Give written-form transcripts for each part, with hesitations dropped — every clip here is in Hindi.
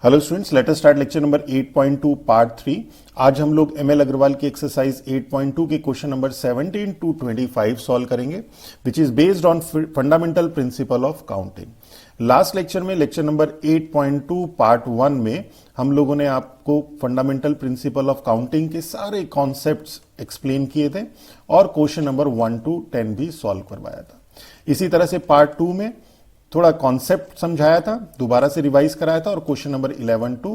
Hello students, let us start lecture number 8.2 part 3। आज हम लोग एमएल अग्रवाल की एक्सरसाइज 8.2 के क्वेश्चन नंबर 17 टू 25 सॉल्व करेंगे, which is based on fundamental principle of counting. Last lecture में, लेक्चर नंबर 8.2 पार्ट 1 में हम लोगों ने आपको फंडामेंटल प्रिंसिपल ऑफ काउंटिंग के सारे कॉन्सेप्ट्स एक्सप्लेन किए थे और क्वेश्चन नंबर 1 to 10 भी सॉल्व करवाया था। इसी तरह से पार्ट 2 में थोड़ा कॉन्सेप्ट समझाया था, दोबारा से रिवाइज कराया था और क्वेश्चन नंबर 11 to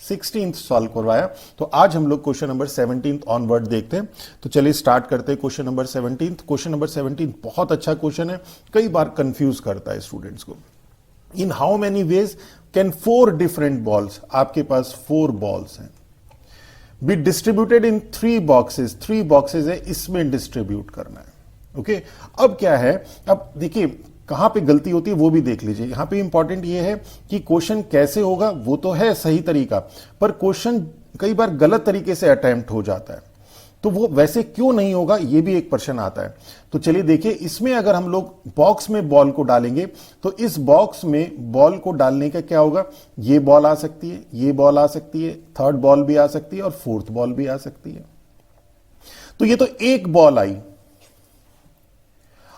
16 सॉल्व करवाया। तो आज हम लोग क्वेश्चन नंबर 17 ऑनवर्ड देखते हैं। तो चलिए स्टार्ट करते हैं क्वेश्चन नंबर 17। क्वेश्चन नंबर 17 बहुत अच्छा क्वेश्चन है, कई बार कंफ्यूज करता है स्टूडेंट्स को। इन how many veg can 4 different balls, आपके पास 4 बॉल्स हैं, be distributed in 3 boxes. 3 boxes है, इसमें डिस्ट्रीब्यूट करना है। ओके, अब क्या है, अब देखिए कहां पे गलती होती है वो भी देख लीजिए। यहां पे इंपॉर्टेंट ये है कि क्वेश्चन कैसे होगा, वो तो है सही तरीका, पर क्वेश्चन कई बार गलत तरीके से अटेम्प्ट हो जाता है, तो वो वैसे क्यों नहीं होगा, ये भी एक प्रश्न आता है। तो चलिए देखिए, इसमें अगर हम लोग बॉक्स में बॉल को डालेंगे तो इस बॉक्स में बॉल को डालने का क्या होगा, ये बॉल आ सकती है, ये बॉल आ सकती है, थर्ड बॉल भी आ सकती है और फोर्थ बॉल भी आ सकती है। तो ये तो एक बॉल आई।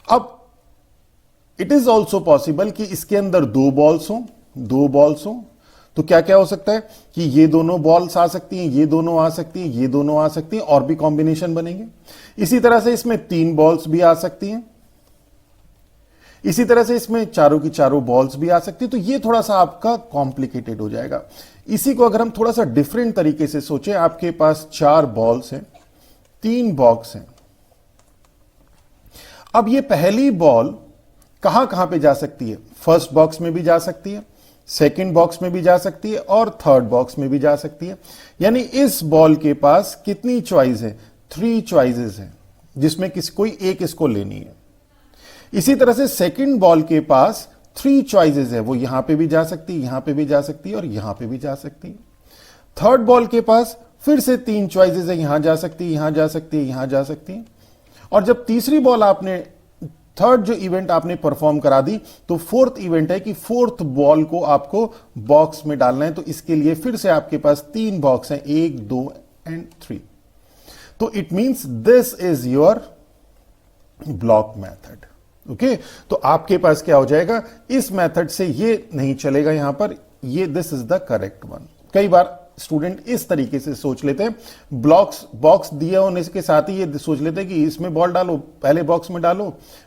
अब इट इज ऑल्सो पॉसिबल कि इसके अंदर 2 बॉल्स हो, तो क्या क्या हो सकता है कि ये दोनों बॉल्स आ सकती हैं, ये दोनों आ सकती हैं, ये दोनों आ सकती हैं, और भी कॉम्बिनेशन बनेंगे। इसी तरह से इसमें 3 बॉल्स भी आ सकती हैं, इसी तरह से इसमें चारों की चारों बॉल्स भी आ सकती है। तो ये थोड़ा सा आपका कॉम्प्लिकेटेड हो जाएगा। इसी को अगर हम थोड़ा सा डिफरेंट तरीके से सोचें, आपके पास 4 बॉल्स हैं, 3 बॉक्स हैं। अब ये पहली बॉल कहां कहां पे जा सकती है, फर्स्ट बॉक्स में भी जा सकती है, सेकंड बॉक्स में भी जा सकती है और थर्ड बॉक्स में भी जा सकती है। यानी इस बॉल के पास कितनी चॉइस है, 3 चॉइसेस हैं, जिसमें कोई एक इसको लेनी है। इसी तरह से सेकंड बॉल के पास 3 चॉइसेस है, वो यहां पे भी जा सकती है, यहां पे भी जा सकती है और यहां पे भी जा सकती है। थर्ड बॉल के पास फिर से 3 चॉइसेस है, यहां जा सकती है, यहां जा सकती है, यहां जा सकती है। और जब तीसरी बॉल आपने, थर्ड जो इवेंट आपने परफॉर्म करा दी, तो फोर्थ इवेंट है कि फोर्थ बॉल को आपको बॉक्स में डालना है। तो इसके लिए फिर से आपके पास 3 बॉक्स हैं, 1, 2 एंड 3। तो it means this is your block method. Okay, तो आपके पास क्या हो जाएगा, इस मेथड से ये नहीं चलेगा यहां पर, ये this is the correct one. कई बार स्टूडेंट इस तरीके से सोच लेते हैं, बॉक्स दिए होने के साथ ही ये सोच लेते हैं कि इसमें बॉल डालो, पहले बॉक्स में डालो,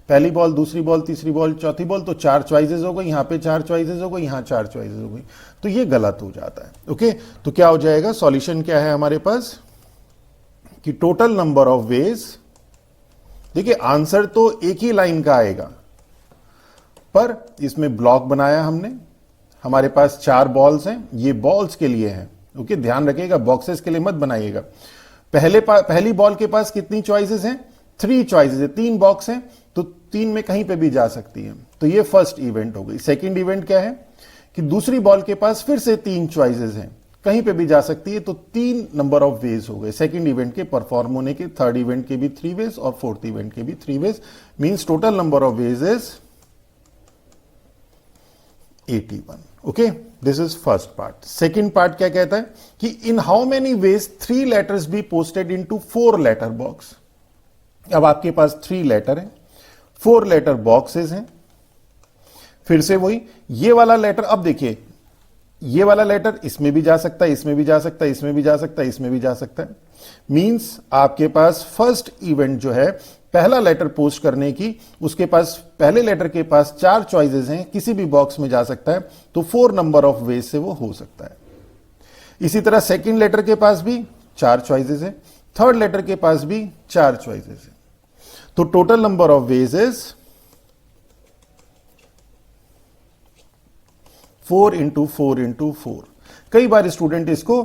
पहली बॉल, दूसरी बॉल, तीसरी बॉल, चौथी बॉल, तो 4 चॉइसेस हो गई, यहां पे 4 चॉइसेस हो गई, यहां 4 चॉइसेस हो गई। तो ये गलत हो जाता है। ओके, तो क्या हो जाएगा, सॉल्यूशन क्या है हमारे पास कि टोटल नंबर ऑफ वेज, देखिए आंसर तो एक ही लाइन का आएगा, पर इसमें ब्लॉक बनाया हमने, हमारे पास 4 बॉल्स हैं, ये बॉल्स के लिए हैं। ओके, ध्यान रखिएगा, बॉक्सेस के लिए मत बनाइएगा। पहली बॉल के पास कितनी चॉइसेस हैं, 3 चॉइसेस है, 3 बॉक्स हैं, तो 3 में कहीं पे भी जा सकती है। तो ये फर्स्ट इवेंट हो गई। सेकंड इवेंट क्या है कि दूसरी बॉल के पास फिर से 3 चॉइसेस हैं, कहीं पे भी जा सकती है, तो 3 नंबर ऑफ वेज हो गए सेकंड इवेंट के परफॉर्म होने के। थर्ड इवेंट के भी 3 वेज और फोर्थ इवेंट के भी 3 ways, means total number of ways is 81। Okay, this is first part. Second part क्या कहता है कि in how many ways 3 letters be posted into 4 letter box. अब आपके पास 3 लेटर है, 4 लेटर बॉक्सेस हैं। फिर से वही, ये वाला लेटर, अब देखिए ये वाला लेटर इसमें भी जा सकता है, इसमें भी जा सकता है, इसमें भी जा सकता है, इसमें भी जा सकता है। मींस आपके पास फर्स्ट इवेंट जो है, पहला लेटर पोस्ट करने की, उसके पास पहले लेटर के पास 4 चॉइसेस हैं, किसी भी बॉक्स में जा सकता है, तो 4 नंबर ऑफ वेज से वो हो सकता है। इसी तरह सेकंड लेटर के पास भी 4 चॉइसेस है, थर्ड लेटर के पास भी 4 चॉइसेस है। तो total number of ways is 4 into 4 into 4। कई बार स्टूडेंट इसको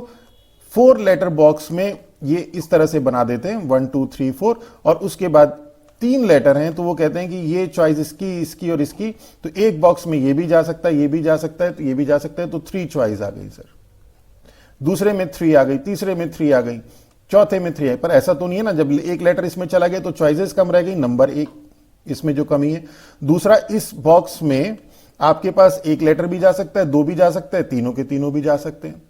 4 लेटर बॉक्स में ये इस तरह से बना देते हैं, 1 2 3 4, और उसके बाद 3 लेटर हैं, तो वो कहते हैं कि ये चॉइस इसकी, इसकी और इसकी, तो एक बॉक्स में ये भी जा सकता है, ये भी जा सकता है, तो ये भी जा सकता है, तो 3 चॉइस आ गई सर। दूसरे में 3 आ गई, तीसरे में 3 आ गई, चौथे में 3 है। पर ऐसा तो नहीं है ना, जब एक लेटर इसमें चला गया तो चॉइसेस कम रह गई, नंबर 1 इसमें जो कमी है। दूसरा, इस बॉक्स में आपके पास एक लेटर भी जा सकता है, दो भी जा सकता है, तीनों के तीनों भी जा सकते हैं।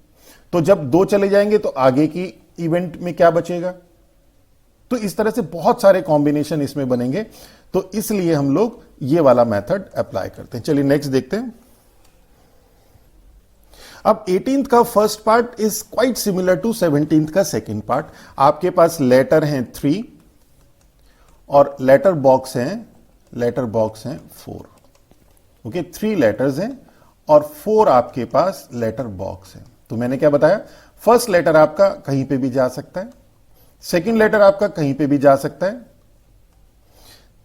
तो जब दो चले जाएंगे तो आगे की इवेंट में क्या बचेगा? तो इस तरह से बहुत सारे कॉम्बिनेशन इसमें बनेंगे, तो इसलिए हम लोग ये वाला मेथड अप्लाई करते हैं। चलिए नेक्स्ट देखते हैं। अब 18th का first part is quite similar to 17th का सेकेंड पार्ट। आपके पास लेटर हैं 3 और लेटर बॉक्स हैं 4। ओके, 3 लेटर्स हैं और 4 आपके पास लेटर बॉक्स है। तो मैंने क्या बताया, फर्स्ट लेटर आपका कहीं पे भी जा सकता है, सेकंड लेटर आपका कहीं पे भी जा सकता है,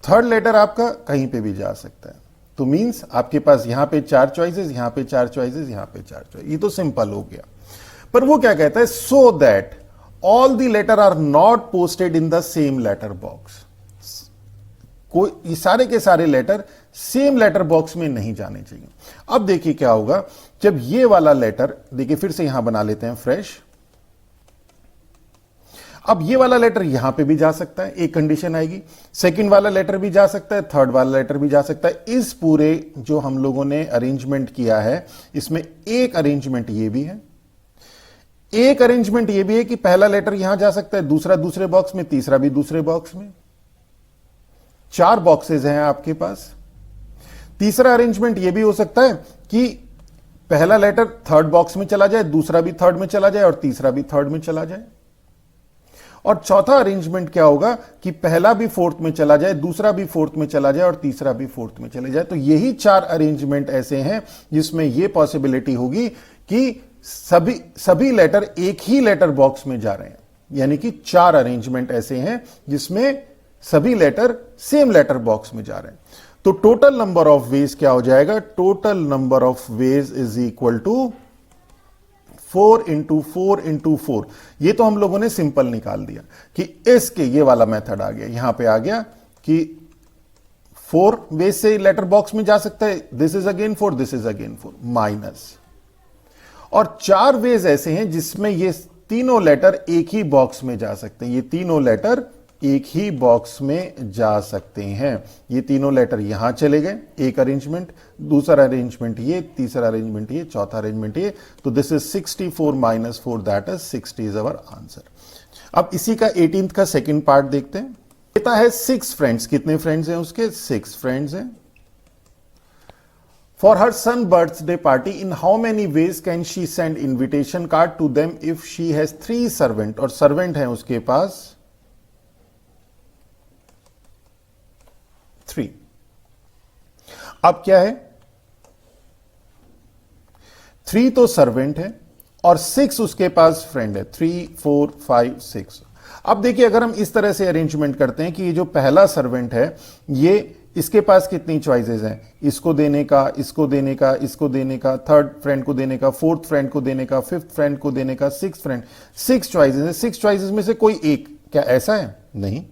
थर्ड लेटर आपका कहीं पे भी जा सकता है। तो मींस आपके पास यहां पे 4 चॉइसेस, यहां पे 4 चॉइसेस, यहां पे 4 चॉइस। ये तो सिंपल हो गया। पर वो क्या कहता है, so that all the letter are not posted in the same letter box. ये सारे के सारे लेटर सेम लेटर बॉक्स में नहीं जाने चाहिए। अब देखिए क्या होगा जब ये वाला लेटर, देखिए फिर से यहां बना लेते हैं फ्रेश। अब ये वाला लेटर यहां पे भी जा सकता है, एक कंडीशन आएगी। सेकंड वाला लेटर भी जा सकता है, थर्ड वाला लेटर भी जा सकता है। इस पूरे जो हम लोगों ने अरेंजमेंट किया है, इसमें एक अरेंजमेंट ये भी है, एक अरेंजमेंट ये भी है कि पहला लेटर यहां जा सकता है, दूसरा दूसरे बॉक्स में, तीसरा भी दूसरे बॉक्स में। 4 बॉक्सेस हैं आपके पास। तीसरा अरेंजमेंट यह भी हो सकता है कि पहला लेटर थर्ड बॉक्स में चला जाए, दूसरा भी थर्ड में चला जाए और तीसरा भी थर्ड में चला जाए। और चौथा अरेंजमेंट क्या होगा कि पहला भी फोर्थ में चला जाए, दूसरा भी फोर्थ में चला जाए और तीसरा भी फोर्थ में चले जाए। तो यही 4 अरेंजमेंट ऐसे हैं जिसमें यह पॉसिबिलिटी होगी कि सभी लेटर एक ही लेटर बॉक्स में जा रहे हैं। यानी कि 4 अरेंजमेंट ऐसे हैं जिसमें सभी लेटर सेम लेटर बॉक्स में जा रहे हैं। तो टोटल नंबर ऑफ वेज क्या हो जाएगा, total number of ways is equal to 4 into 4 into 4। ये तो हम लोगों ने सिंपल निकाल दिया कि इसके ये वाला मेथड आ गया, यहां पे आ गया कि 4 वेज से लेटर बॉक्स में जा सकता है, this is again 4, this is again 4 minus. और 4 वेज ऐसे हैं जिसमें ये तीनों लेटर एक ही बॉक्स में जा सकते हैं। ये तीनों लेटर एक ही बॉक्स में जा सकते हैं। ये तीनों लेटर यहां चले गए, एक अरेंजमेंट, दूसरा अरेंजमेंट ये, तीसरा अरेंजमेंट ये, चौथा अरेंजमेंट ये। तो this is 64 minus 4, that is 60 is our answer. अब इसी का 18th का सेकंड पार्ट देखते हैं। कहता है 6 फ्रेंड्स, कितने फ्रेंड्स हैं उसके, 6 फ्रेंड्स हैं। For her son birthday party, in how many ways can she send invitation card to them if she has 3 servant? और servant हैं उसके पास 3। अब क्या है, 3 तो सर्वेंट है और 6 उसके पास फ्रेंड है, 3 4 5 6। अब देखिए अगर हम इस तरह से अरेंजमेंट करते हैं कि ये जो पहला सर्वेंट है, ये इसके पास कितनी चॉइसेस हैं, इसको देने का, इसको देने का, इसको देने का, थर्ड फ्रेंड को देने का, फोर्थ फ्रेंड को देने का, फिफ्थ फ्रेंड को देने का, सिक्स फ्रेंड, 6 चॉइसेस है। 6 चॉइसेस में से कोई एक, क्या ऐसा है? नहीं।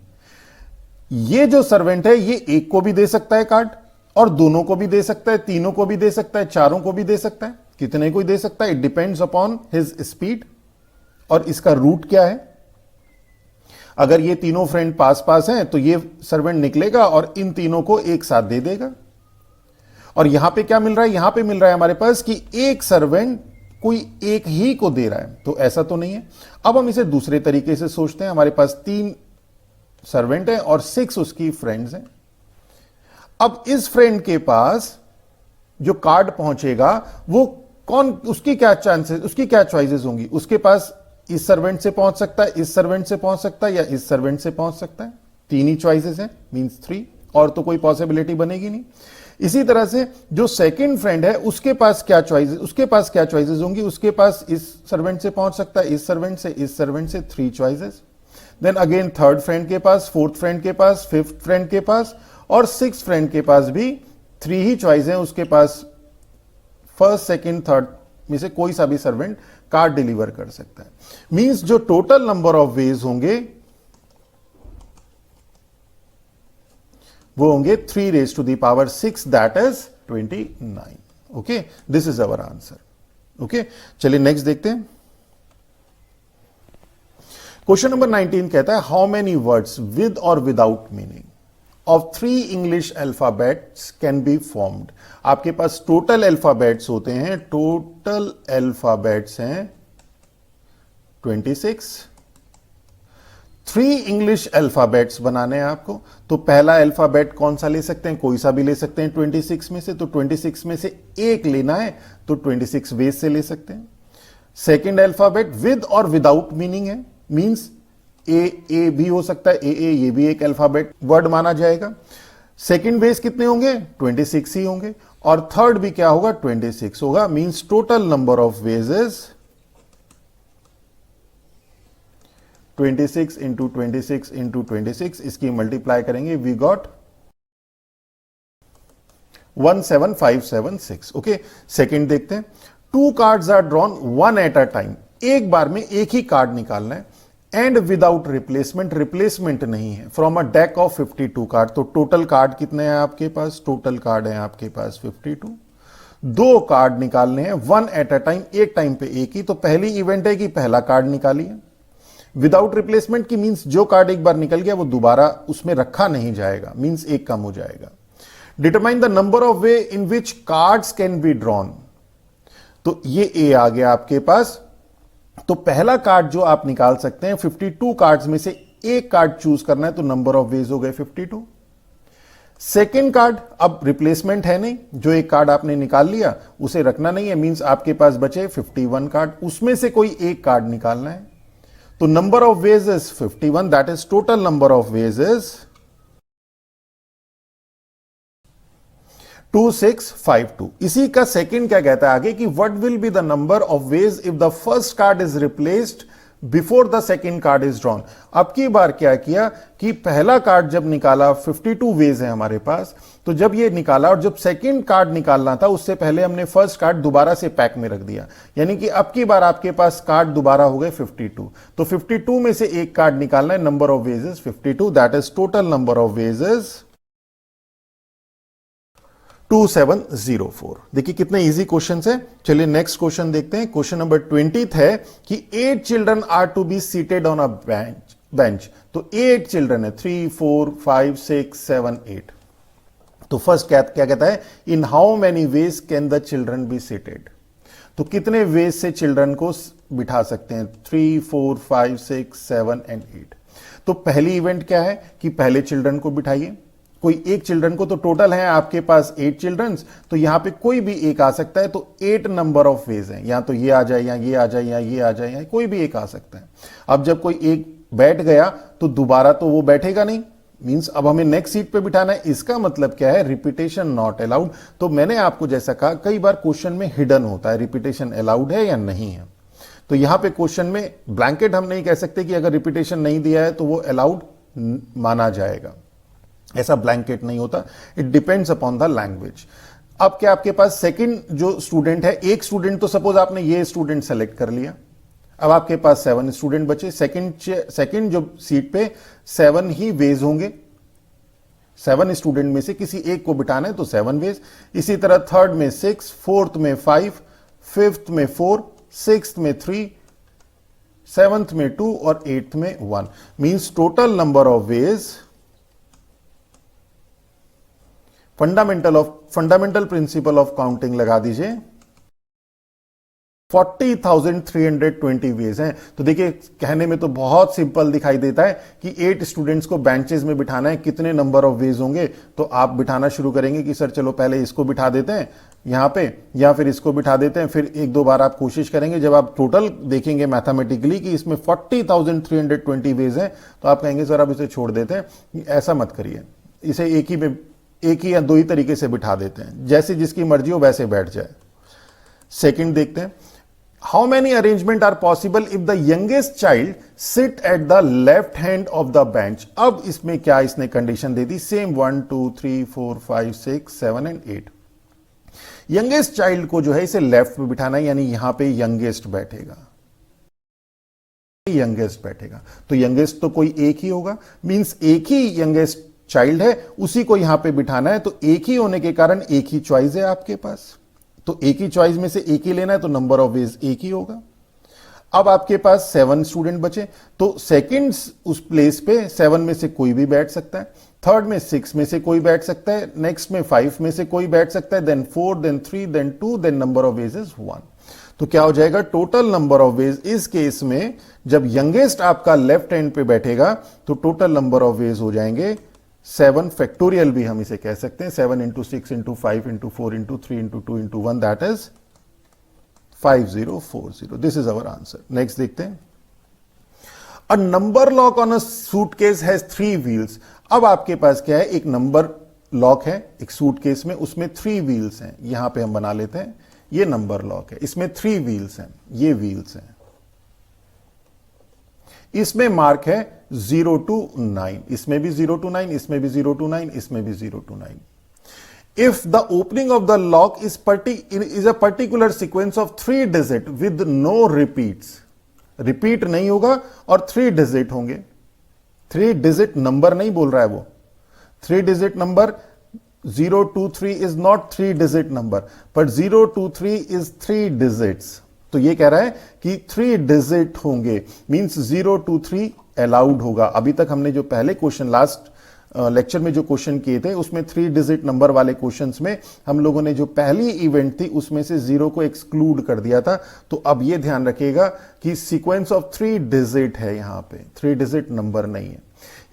ये जो सर्वेंट है ये एक को भी दे सकता है कार्ड और दोनों को भी दे सकता है, तीनों को भी दे सकता है, चारों को भी दे सकता है, कितने को दे सकता है, it depends upon his speed. और इसका रूट क्या है, अगर ये तीनों फ्रेंड पास पास हैं तो ये सर्वेंट निकलेगा और इन तीनों को एक साथ दे देगा। और यहां पे क्या मिल रहा है, यहां पे मिल रहा है हमारे पास कि एक सर्वेंट कोई एक ही को दे रहा है, तो ऐसा तो नहीं है। अब हम इसे दूसरे तरीके से सोचते हैं। हमारे पास 3 सर्वेंट है और 6 उसकी फ्रेंड्स हैं। अब इस फ्रेंड के पास जो कार्ड पहुंचेगा वो कौन, उसकी क्या चांसेस, उसकी क्या चॉइसेस होंगी, उसके पास इस सर्वेंट से पहुंच सकता है, इस सर्वेंट से पहुंच सकता है या इस सर्वेंट से पहुंच सकता है। 3 ही चॉइसेस हैं, मींस 3, और तो कोई पॉसिबिलिटी बनेगी नहीं। इसी तरह से जो सेकंड फ्रेंड है उसके पास क्या चॉइसेस, उसके पास क्या चॉइसेस होंगी, उसके पास इस सर्वेंट से पहुंच सकता है, इस सर्वेंट से, इस सर्वेंट से, 3 choices. Then again third friend के पास, फोर्थ फ्रेंड के पास, फिफ्थ फ्रेंड के पास और 6th फ्रेंड के पास भी 3 ही चॉइस है। उसके पास फर्स्ट, सेकंड, थर्ड में से कोई सा भी सर्वेंट कार्ड डिलीवर कर सकता है। मींस जो टोटल नंबर ऑफ वेज होंगे वो होंगे 3 raised to the power 6, that is 29। Okay, this is our answer. Okay, चलिए नेक्स्ट देखते हैं। क्वेश्चन नंबर 19 कहता है हाउ मेनी वर्ड्स विद और without meaning of 3 English alphabets can be formed. आपके पास टोटल अल्फाबेट्स होते हैं, टोटल अल्फाबेट्स हैं 26। 3 इंग्लिश अल्फाबेट्स बनाने हैं आपको, तो पहला अल्फाबेट कौन सा ले सकते हैं, कोई सा भी ले सकते हैं 26 में से, तो 26 में से एक लेना है तो 26 वेज से ले सकते हैं। सेकेंड अल्फाबेट विद और विदाउट मीनिंग है, मींस ए भी हो सकता है, ये भी एक अल्फाबेट वर्ड माना जाएगा। सेकेंड वेज कितने होंगे, 26 ही होंगे, और थर्ड भी क्या होगा, 26 होगा, means total number of wages 26 into 26 into 26, इसकी मल्टीप्लाई करेंगे, वी गॉट 17576। ओके, सेकेंड देखते हैं। 2 cards are drawn 1 at a time, एक बार में एक ही कार्ड निकालना है, एंड विदाउट रिप्लेसमेंट, रिप्लेसमेंट नहीं है, from a deck of 52 card. तो टोटल कार्ड कितने हैं आपके पास, टोटल कार्ड है आपके पास 52। 2 कार्ड निकालने हैं 1 एट अ टाइम, एक टाइम पे एक ही, तो पहली इवेंट है कि पहला कार्ड निकालिए। विदाउट रिप्लेसमेंट की मींस जो कार्ड एक बार निकल गया वो दोबारा उसमें रखा नहीं जाएगा, मींस एक कम हो जाएगा। Determine the number of way in which cards can be drawn, तो ये ए आ गया आपके पास। तो पहला कार्ड जो आप निकाल सकते हैं 52 कार्ड्स में से एक कार्ड चूज करना है, तो नंबर ऑफ वेज हो गए 52। सेकेंड कार्ड, अब रिप्लेसमेंट है नहीं, जो एक कार्ड आपने निकाल लिया उसे रखना नहीं है, मींस आपके पास बचे 51 कार्ड, उसमें से कोई एक कार्ड निकालना है, तो number of ways is 51, that is total number of ways is 2652। इसी का सेकंड क्या कहता है आगे कि what will be the number of veg if the first card is replaced before the second card is drawn. अब की बार क्या किया कि पहला कार्ड जब निकाला, 52 वेज है हमारे पास, तो जब ये निकाला और जब सेकंड कार्ड निकालना था उससे पहले हमने फर्स्ट कार्ड दोबारा से पैक में रख दिया, यानी कि अब की बार आपके पास कार्ड दोबारा हो गए 52। तो 52 में से एक कार्ड निकालना है, number of ways is 52, that is total number of ways is 2704। देखिए कितने इजी क्वेश्चन है। चलिए नेक्स्ट क्वेश्चन देखते हैं। क्वेश्चन नंबर 20 है कि 8 children are to be seated on a bench. तो 8 चिल्ड्रन है, 3 4 5 6 7 8। तो फर्स्ट क्या कहता है, इन how many veg can the children be seated. तो कितने वेज से चिल्ड्रन को बिठा सकते हैं, 3 4 5 6 7 एंड 8। तो पहली इवेंट क्या है कि पहले चिल्ड्रन को बिठाइए, कोई एक चिल्ड्रन को, तो टोटल है आपके पास 8 चिल्ड्रंस, तो यहां पे कोई भी एक आ सकता है, तो 8 नंबर ऑफ वेज हैं, या तो ये आ जाए, या ये आ जाए, या ये आ जाए, या कोई भी एक आ सकता है। अब जब कोई एक बैठ गया तो दोबारा तो वो बैठेगा नहीं, मींस अब हमें नेक्स्ट सीट पे बिठाना है। इसका मतलब क्या है, रिपीटेशन नॉट अलाउड। तो मैंने आपको जैसा कहा, कई बार क्वेश्चन में हिडन होता है रिपीटेशन अलाउड है या नहीं है। तो यहां पे क्वेश्चन में ब्लैंकेट हम नहीं कह सकते कि अगर रिपीटेशन नहीं दिया है तो वो अलाउड माना जाएगा, ऐसा ब्लैंकेट नहीं होता, it depends upon the language. अब क्या आपके पास सेकंड जो स्टूडेंट है, एक स्टूडेंट, तो सपोज आपने ये स्टूडेंट सेलेक्ट कर लिया, अब आपके पास 7 स्टूडेंट बचे। सेकंड जो सीट पे 7 ही वेज होंगे, 7 स्टूडेंट में से किसी एक को बिठाना है तो 7 वेज। इसी तरह थर्ड में 6, फोर्थ में 5, फिफ्थ में 4, सिक्स्थ में 3, सेवंथ में 2 और 8th में 1, means total number of veg, fundamental principle of counting लगा दीजिए, 40,320 वेज हैं। तो देखिए कहने में तो बहुत सिंपल दिखाई देता है कि 8 स्टूडेंट्स को बेंचेस में बिठाना है, कितने नंबर ऑफ वेज होंगे। तो आप बिठाना शुरू करेंगे कि सर चलो पहले इसको बिठा देते हैं यहां पे, या फिर इसको बिठा देते हैं, फिर एक दो बार आप कोशिश करेंगे। जब आप टोटल देखेंगे मैथमेटिकली कि इसमें 40,320 वेज हैं, तो आप कहेंगे सर अब इसे छोड़ देते हैं। ऐसा मत करिए, इसे एक ही या दो ही तरीके से बिठा देते हैं, जैसे जिसकी मर्जी हो वैसे बैठ जाए। सेकंड देखते हैं, how many arrangement are possible if the youngest child sit at the left hand of the bench. अब इसमें क्या इसने कंडीशन दे दी, सेम 1 2 3 4 5 6 7 एंड 8। यंगेस्ट चाइल्ड को जो है इसे लेफ्ट में बिठाना है, यानी यहां पे यंगेस्ट बैठेगा, यंगेस्ट बैठेगा। तो यंगेस्ट तो कोई एक ही होगा, मींस एक ही यंगेस्ट चाइल्ड है, उसी को यहां पे बिठाना है। तो एक ही होने के कारण एक ही चॉइस है आपके पास, तो एक ही चॉइस में से एक ही लेना है, तो नंबर ऑफ वेज एक ही होगा। अब आपके पास 7 स्टूडेंट बचे, तो सेकंड उस प्लेस पे 7 में से कोई भी बैठ सकता है। थर्ड में 6 में से कोई बैठ सकता है, नेक्स्ट में 5 में से कोई बैठ सकता है, then 4, then 3, then 2, then number of ways is 1। तो क्या हो जाएगा, टोटल नंबर ऑफ वेज इस केस में जब यंगेस्ट आपका लेफ्ट हैंड पे बैठेगा तो टोटल नंबर ऑफ वेज हो जाएंगे 7 फैक्टोरियल भी हम इसे कह सकते हैं, 7 into 6 into 5 into 4 into 3 into 2 into 1, that is 5040। This is our answer. Next देखते हैं, a number lock on a suitcase has 3 wheels. अब आपके पास क्या है, एक नंबर लॉक है एक सूटकेस में, उसमें 3 व्हील्स हैं। यहां पे हम बना लेते हैं, ये नंबर लॉक है, इसमें 3 व्हील्स हैं, ये व्हील्स हैं, इसमें मार्क है 0 to 9, इसमें भी 0 to 9, इसमें भी 0 to 9, इसमें भी 0 to 9। If the opening of the lock is a particular sequence of 3 digit with no repeats, repeat नहीं होगा और 3 डिजिट होंगे, 3 डिजिट नंबर नहीं बोल रहा है वो, 3 digit number 0 to 3 is not 3 digit number, but 0 to 3 is 3 digits। तो ये कह रहा है कि 3 डिजिट होंगे, मींस 0 to 3 अलाउड होगा। अभी तक हमने जो पहले क्वेश्चन लास्ट लेक्चर में जो क्वेश्चन किए थे उसमें 3 डिजिट नंबर वाले क्वेश्चंस में हम लोगों ने जो पहली इवेंट थी उसमें से 0 को एक्सक्लूड कर दिया था। तो अब ये ध्यान रखिएगा कि सीक्वेंस ऑफ 3 डिजिट है, यहां पे 3 डिजिट नंबर नहीं है,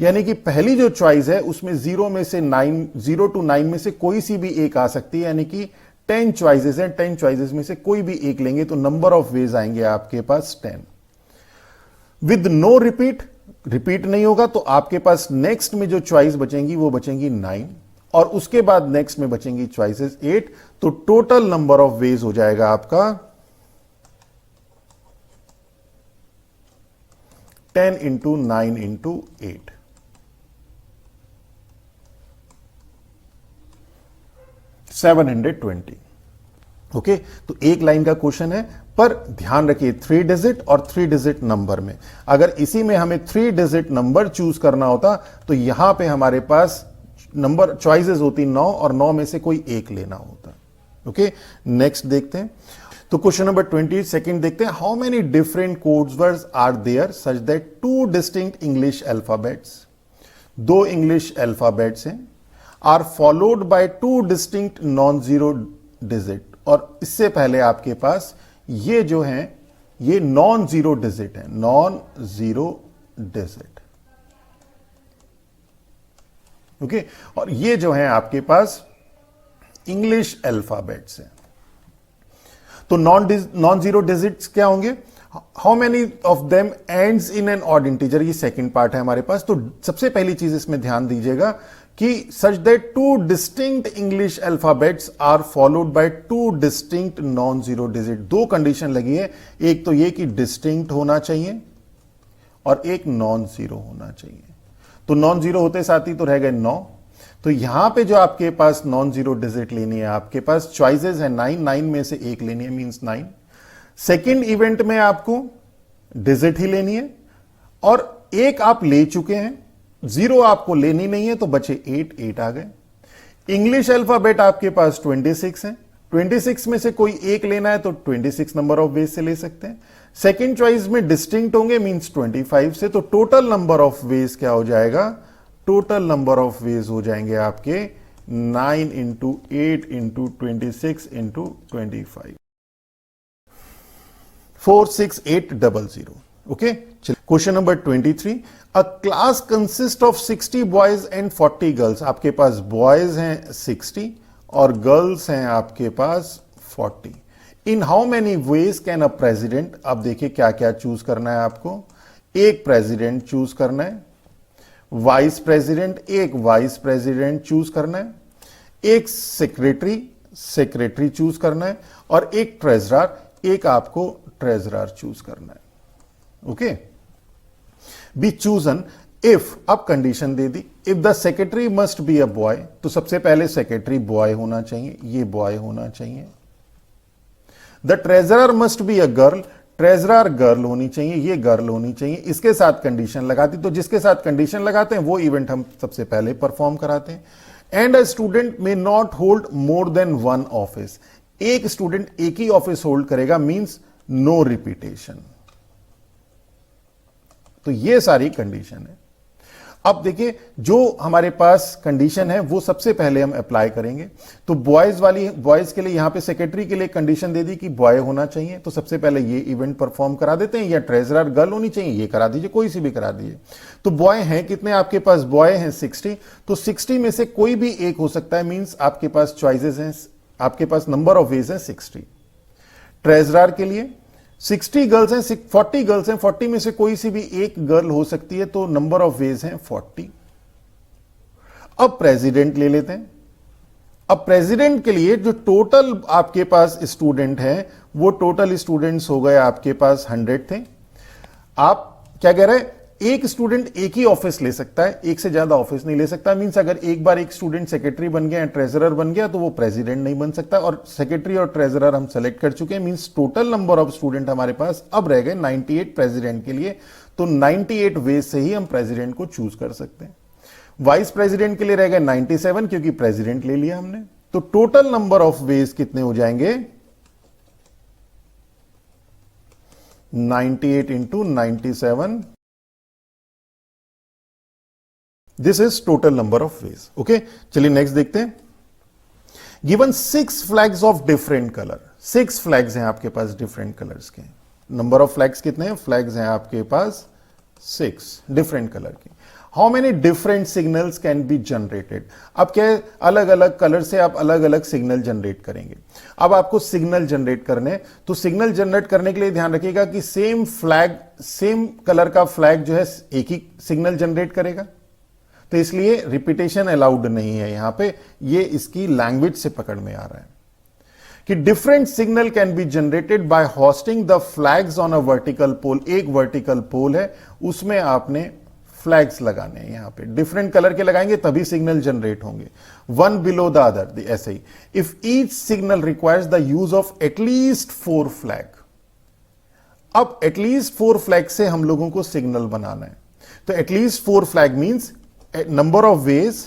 यानी कि पहली जो चॉइस है उसमें 0 में से 9, 0 to 9 में से कोई सी भी एक आ सकती है, यानी कि 10 चॉइसेस हैं, 10 चॉइसेस में से कोई भी एक लेंगे तो नंबर ऑफ वेज आएंगे आपके पास 10। विद नो रिपीट, रिपीट नहीं होगा तो आपके पास नेक्स्ट में जो चॉइस बचेंगी वो बचेंगी 9 और उसके बाद नेक्स्ट में बचेंगी चॉइसेस 8। तो टोटल नंबर ऑफ वेज हो जाएगा आपका 10 इंटू 9 इंटू 8, 720। ओके, तो एक लाइन का क्वेश्चन है, पर ध्यान रखिए 3 डिजिट और 3 डिजिट नंबर में, अगर इसी में हमें 3 डिजिट नंबर चूज करना होता तो यहां पे हमारे पास नंबर चॉइसेस होती 9 और 9 में से कोई एक लेना होता। ओके, नेक्स्ट देखते हैं। तो क्वेश्चन नंबर 22 देखते हैं, how many different code words are there such that 2 distinct English alphabets, 2 English alphabets हैं, are followed by 2 distinct non zero digit. और इससे पहले आपके पास ये जो है ये नॉन जीरो डिजिट है, नॉन जीरो डिजिट। ओके, और ये जो है आपके पास इंग्लिश अल्फाबेट्स है। तो नॉन जीरो डिजिट्स क्या होंगे, how many of them ends in an odd integer, ये सेकंड पार्ट है हमारे पास। तो सबसे पहली चीज इसमें ध्यान दीजिएगा कि such that 2 distinct English alphabets are followed by 2 distinct non zero digit. 2 condition लगी है, एक तो ये कि डिस्टिंक्ट होना चाहिए और एक नॉन जीरो होना चाहिए। तो नॉन जीरो होते साथ ही तो रह गए 9। तो यहां पे जो आपके पास नॉन जीरो डिजिट लेनी है, आपके पास चॉइसेस है 9, 9 में से एक लेनी है, मींस 9। सेकेंड इवेंट में आपको डिजिट ही लेनी है और एक आप ले चुके हैं, 0 आपको लेनी नहीं है तो बचे 8 आ गए। इंग्लिश अल्फाबेट आपके पास 26 है, 26 में से कोई एक लेना है तो 26 नंबर ऑफ वेज से ले सकते हैं। सेकेंड चॉइस में डिस्टिंक्ट होंगे मींस 25 से। तो टोटल नंबर ऑफ वेज क्या हो जाएगा, टोटल नंबर ऑफ वेज हो जाएंगे आपके 9 into 8 into 26 into 25, 46800। Okay, question number 23, a class consist of 60 boys and 40 girls. आपके पास बॉयज हैं 60 और गर्ल्स हैं आपके पास 40। इन how many veg can a president, अब देखिए क्या क्या चूज करना है आपको, एक प्रेसिडेंट चूज करना है, वाइस प्रेसिडेंट, एक वाइस प्रेसिडेंट चूज करना है, एक सेक्रेटरी चूज करना है और एक ट्रेजरर, एक आपको ट्रेजरर चूज करना है। ओके, बी चूजन इफ, अब कंडीशन दे दी, if the secretary must be a boy, तो सबसे पहले सेक्रेटरी बॉय होना चाहिए, ये बॉय होना चाहिए। The treasurer must be a girl, treasurer girl होनी चाहिए, ये गर्ल होनी चाहिए। इसके साथ कंडीशन लगाती, तो जिसके साथ कंडीशन लगाते हैं वो इवेंट हम सबसे पहले परफॉर्म कराते हैं। And a student may not hold more than 1 office, एक स्टूडेंट एक ही ऑफिस होल्ड करेगा, मींस नो रिपीटेशन। तो ये सारी कंडीशन है। अब देखिए जो हमारे पास कंडीशन है वो सबसे पहले हम अप्लाई करेंगे। तो बॉयज के लिए यहां पे सेक्रेटरी के लिए कंडीशन दे दी कि बॉय होना चाहिए, तो सबसे पहले ये इवेंट परफॉर्म करा देते हैं, या ट्रेजरर गर्ल होनी चाहिए, ये करा दीजिए, कोई सी भी करा दीजिए। तो बॉय हैं कितने आपके पास, बॉय हैं 60, तो 60 में से कोई भी एक हो सकता है, मींस आपके पास चॉइसेस हैं, आपके पास नंबर ऑफ वेज है 60। ट्रेजरर के लिए 60 गर्ल्स हैं, 40 गर्ल्स हैं, 40 में से कोई सी भी एक गर्ल हो सकती है, तो नंबर ऑफ वेज हैं 40। अब प्रेसिडेंट ले लेते हैं। अब प्रेसिडेंट के लिए जो टोटल आपके पास स्टूडेंट हैं, वो टोटल स्टूडेंट्स हो गए आपके पास 100 थे। आप क्या कह रहे हैं, एक स्टूडेंट एक ही ऑफिस ले सकता है, एक से ज्यादा ऑफिस नहीं ले सकता। मींस अगर एक बार एक स्टूडेंट सेक्रेटरी बन गया, ट्रेजरर बन गया, तो वो प्रेसिडेंट नहीं बन सकता। और सेक्रेटरी और ट्रेजरर हम सेलेक्ट कर चुके हैं, means total number of student हमारे पास अब रह गए 98 प्रेसिडेंट के लिए। तो 98 वेज से ही हम प्रेसिडेंट को चूज कर सकते हैं। वाइस प्रेसिडेंट के लिए रह गए 97, क्योंकि प्रेसिडेंट ले लिया हमने। तो टोटल नंबर ऑफ वेज कितने हो जाएंगे, 98 into 97, this is total number of veg. Okay, चलिए नेक्स्ट देखते हैं। Given 6 flags of different colour, 6 flags हैं आपके पास डिफरेंट कलर्स के। नंबर ऑफ फ्लैग्स कितने हैं, फ्लैग्स हैं आपके पास 6 डिफरेंट कलर के। How many different signals can be generated. अब क्या है, अलग अलग कलर से आप अलग अलग सिग्नल जनरेट करेंगे। अब आपको सिग्नल जनरेट करने, तो सिग्नल जनरेट करने के लिए ध्यान रखिएगा कि सेम फ्लैग, सेम कलर का फ्लैग जो है एक ही सिग्नल जनरेट करेगा, तो इसलिए रिपीटेशन अलाउड नहीं है यहां पे। ये इसकी लैंग्वेज से पकड़ में आ रहा है कि different signal can be generated by hosting the flags on a vertical pole. एक वर्टिकल पोल है, उसमें आपने फ्लैग्स लगाने हैं, यहां पे डिफरेंट कलर के लगाएंगे तभी सिग्नल जनरेट होंगे, वन बिलो द अदर, ऐसे ही। If each signal requires the use of at least 4 flag. अब एटलीस्ट 4 फ्लैग से हम लोगों को सिग्नल बनाना है, तो at least 4 flag means number of ways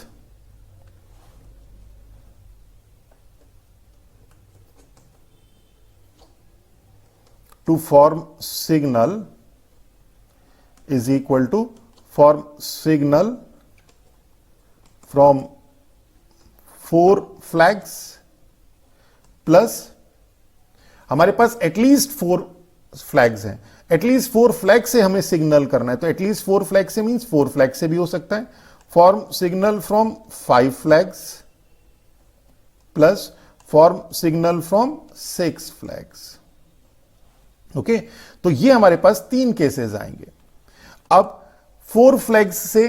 to form signal is equal to form signal from 4 flags plus हमारे पास एटलीस्ट 4 फ्लैग्स हैं, एटलीस्ट 4 फ्लैग से हमें सिग्नल करना है। तो एटलीस्ट 4 फ्लैग से मींस 4 फ्लैग से भी हो सकता है। Form signal from 5 flags plus form signal from 6 flags. Okay, तो ये हमारे पास 3 केसेस आएंगे। अब 4 फ्लैग्स से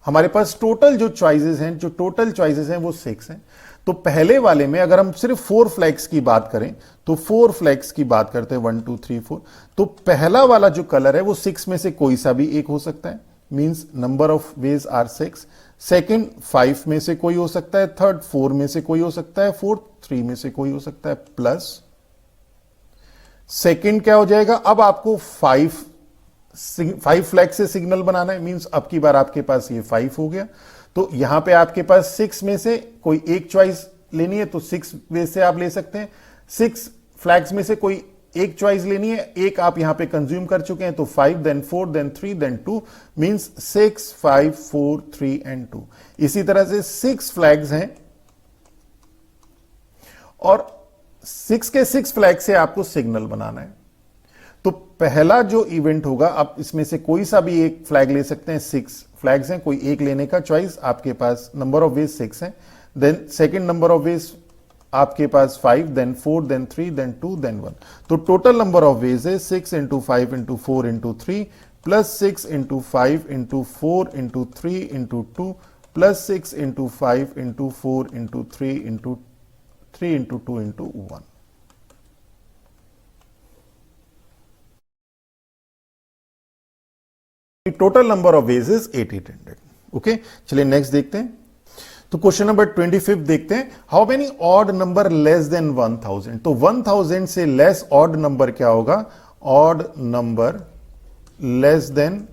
हमारे पास टोटल जो चॉइसेस हैं, जो टोटल चॉइसेस हैं वो 6 हैं। तो पहले वाले में अगर हम सिर्फ 4 फ्लैग्स की बात करें, तो 4 फ्लैग्स की बात करते हैं 1 2 3 4, तो पहला वाला जो कलर है वो 6 में से कोई सा भी एक हो सकता है, means number of ways are 6। Second 5 में से कोई हो सकता है, थर्ड 4 में से कोई हो सकता है, फोर्थ 3 में से कोई हो सकता है, प्लस सेकंड क्या हो जाएगा, अब आपको 5 फ्लैग से सिग्नल बनाना है, मींस अब की बार आपके पास ये 5 हो गया। तो यहां पे आपके पास 6 में से कोई एक चॉइस लेनी है, तो 6 वे से आप ले सकते हैं। 6 फ्लैग्स में से कोई एक चॉइस लेनी है, एक आप यहां पे कंज्यूम कर चुके हैं, तो 5 then 4 then 3 then 2, means 6 5 4 3 and 2। इसी तरह से 6 फ्लैग्स हैं और 6 के 6 फ्लैग से आपको सिग्नल बनाना है। तो पहला जो इवेंट होगा, आप इसमें से कोई सा भी एक फ्लैग ले सकते हैं, 6 फ्लैग्स हैं, कोई एक लेने का चॉइस आपके पास, नंबर ऑफ वेज 6 है। Then second number of ways आपके पास 5 देन 4 देन 3 देन 2 देन 1। तो टोटल नंबर ऑफ वेज है 6 into 5 into 4 into 3 plus 6 into 5 into 4 into 3 into 2 plus 6 into 5 into 4 into 3 into 3 into 2 into 1। Total number of ways is 800। Okay, चलिए नेक्स्ट देखते हैं। तो क्वेश्चन नंबर 25 देखते हैं। How many odd number less than 1000। तो 1000 से लेस ऑड नंबर क्या होगा, ऑड नंबर लेस देन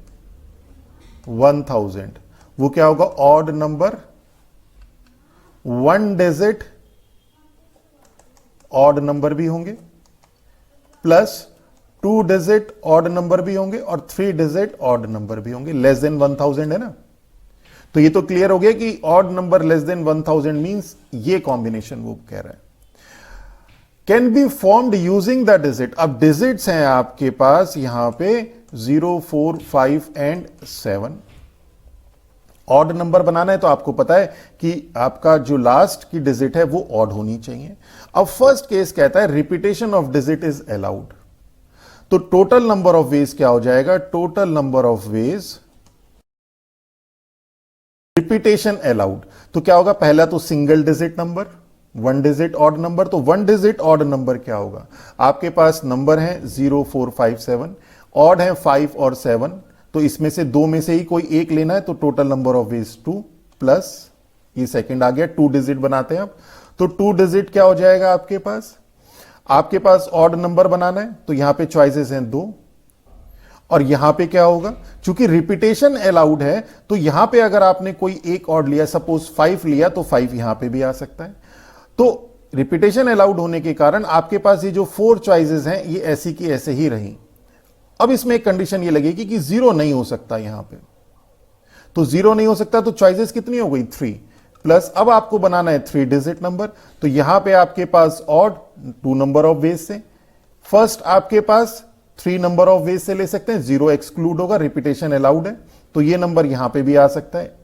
1000 वो क्या होगा, odd number 1 digit odd number भी होंगे, प्लस 2 डिजिट ऑड नंबर भी होंगे और 3 डिजिट ऑड नंबर भी होंगे। लेस देन 1000 है ना, तो ये तो क्लियर हो गया कि odd number less than 1000 means ये कॉम्बिनेशन वो कह रहा है। Can be formed using the digit. अब डिजिट्स हैं आपके पास यहां पे 0, 4, 5 एंड 7। ऑड नंबर बनाना है तो आपको पता है कि आपका जो लास्ट की डिजिट है वो ऑड होनी चाहिए। अब फर्स्ट केस कहता है repetition of digit is allowed. तो टोटल नंबर ऑफ वेज क्या हो जाएगा? Total number of veg repetition allowed. तो क्या होगा? पहला तो single digit number, one digit odd number. तो वन डिजिट ऑड नंबर क्या होगा? आपके पास नंबर है 0, 4, 5, 7, ऑड है 5 और 7, तो इसमें से दो में से ही कोई एक लेना है। तो total number of veg 2 plus ये सेकंड आ गया, 2 डिजिट बनाते हैं अब। तो 2 डिजिट क्या हो जाएगा आपके पास? आपके पास ऑड नंबर बनाना है तो यहां पे चॉइसेस हैं 2, और यहां पे क्या होगा? चूंकि रिपीटेशन अलाउड है तो यहां पे अगर आपने कोई एक ऑड लिया, सपोज 5 लिया, तो 5 यहां पे भी आ सकता है। तो रिपीटेशन अलाउड होने के कारण आपके पास ये जो 4 चॉइसेस हैं ये ऐसी की ऐसे ही रही। अब इसमें एक कंडीशन ये लगेगी कि 0 नहीं हो सकता यहां पे। तो 0 नहीं हो सकता तो चॉइसेस कितनी हो गई? 3 प्लस अब आपको बनाना है 3 डिजिट नंबर। तो यहां पे आपके पास ऑड 2 नंबर ऑफ वेज से, फर्स्ट आपके पास 3 नंबर ऑफ वेज से ले सकते हैं, 0 एक्सक्लूड होगा, रिपीटेशन अलाउड है तो ये नंबर यहां पे भी आ सकता है।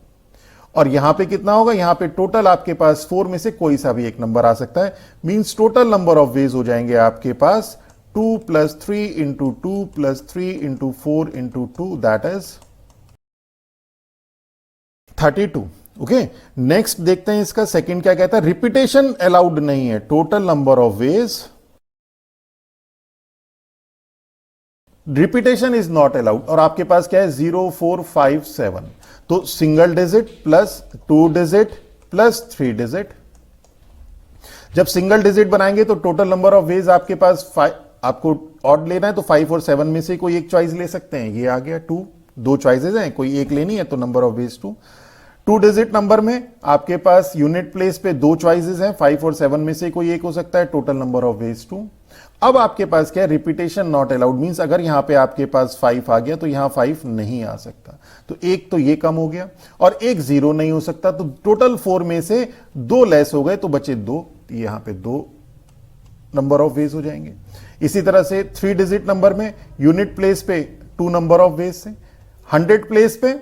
और यहां पे कितना होगा? यहां पे टोटल आपके पास 4 में से कोई सा भी एक नंबर आ सकता है। Means total number of veg हो जाएंगे आपके पास 2 + 3 × 2 + 3 × 4 × 2, दैट इज 32। ओके, नेक्स्ट देखते हैं इसका सेकंड क्या कहता है। रिपीटेशन अलाउड नहीं है, total number of veg repetition is not allowed. और आपके पास क्या है? 0, 4, 5, 7। तो single digit plus 2 digit plus 3 digit. जब सिंगल डिजिट बनाएंगे तो टोटल नंबर ऑफ वेज आपके पास 5, आपको ऑड लेना है तो 5 और 7 में से कोई एक चॉइस ले सकते हैं। ये आ गया 2, 2 चॉइसेस हैं, कोई एक लेनी है तो number of veg 2। 2 digit number में आपके पास यूनिट प्लेस पे 2 चॉइसेस हैं, 5 और 7 में से कोई एक हो सकता है, टोटल नंबर ऑफ वेज 2। अब आपके पास क्या है? Repetition not allowed. मींस अगर यहां पे आपके पास 5 आ गया तो यहां 5 नहीं आ सकता। तो एक तो ये कम हो गया और एक 0 नहीं हो सकता। तो टोटल 4 में से 2 लेस हो गए तो बचे 2, यहां पे 2 नंबर ऑफ वेज हो जाएंगे। इसी तरह से 3 डिजिट नंबर में यूनिट प्लेस पे 2 नंबर ऑफ वेज से, 100 प्लेस पे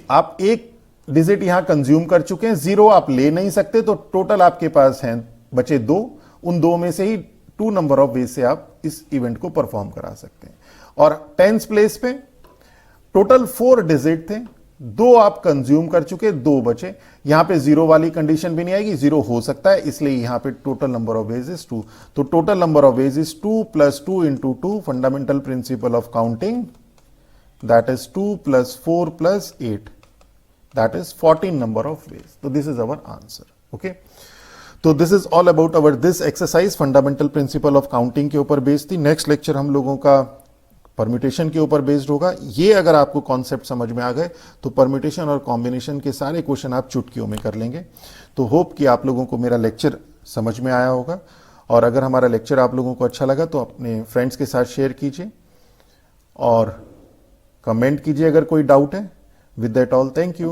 आप एक डिजिट यहां कंज्यूम कर चुके हैं, 0 आप ले नहीं सकते। तो टोटल आपके पास हैं बचे 2, उन 2 में से ही 2 नंबर ऑफ वेज से आप इस इवेंट को परफॉर्म करा सकते हैं। और 10th प्लेस पे टोटल 4 डिजिट थे, 2 आप कंज्यूम कर चुके, 2 बचे। यहां पे 0 वाली कंडीशन भी नहीं आएगी, 0 हो सकता है, इसलिए यहां पे total number of ways is 2। तो total number of ways is 2 + 2 × 2, fundamental principle of counting, that is 2 + 4 + 8, that is 14 number of ways. So this is our answer. Okay, तो this is all about our this exercise, fundamental principle of counting के ऊपर बेस्ड थी। नेक्स्ट लेक्चर हम लोगों का परम्यूटेशन के ऊपर बेस्ड होगा। ये अगर आपको कॉन्सेप्ट समझ में आ गए तो परम्यूटेशन और कॉम्बिनेशन के सारे क्वेश्चन आप चुटकियों में कर लेंगे। तो होप कि आप लोगों को मेरा लेक्चर समझ में आया होगा, और अगर हमारा लेक्चर आप लोगों को अच्छा लगा तो अपने फ्रेंड्स के साथ शेयर कीजिए और कमेंट कीजिए अगर कोई डाउट है। With that all, thank you.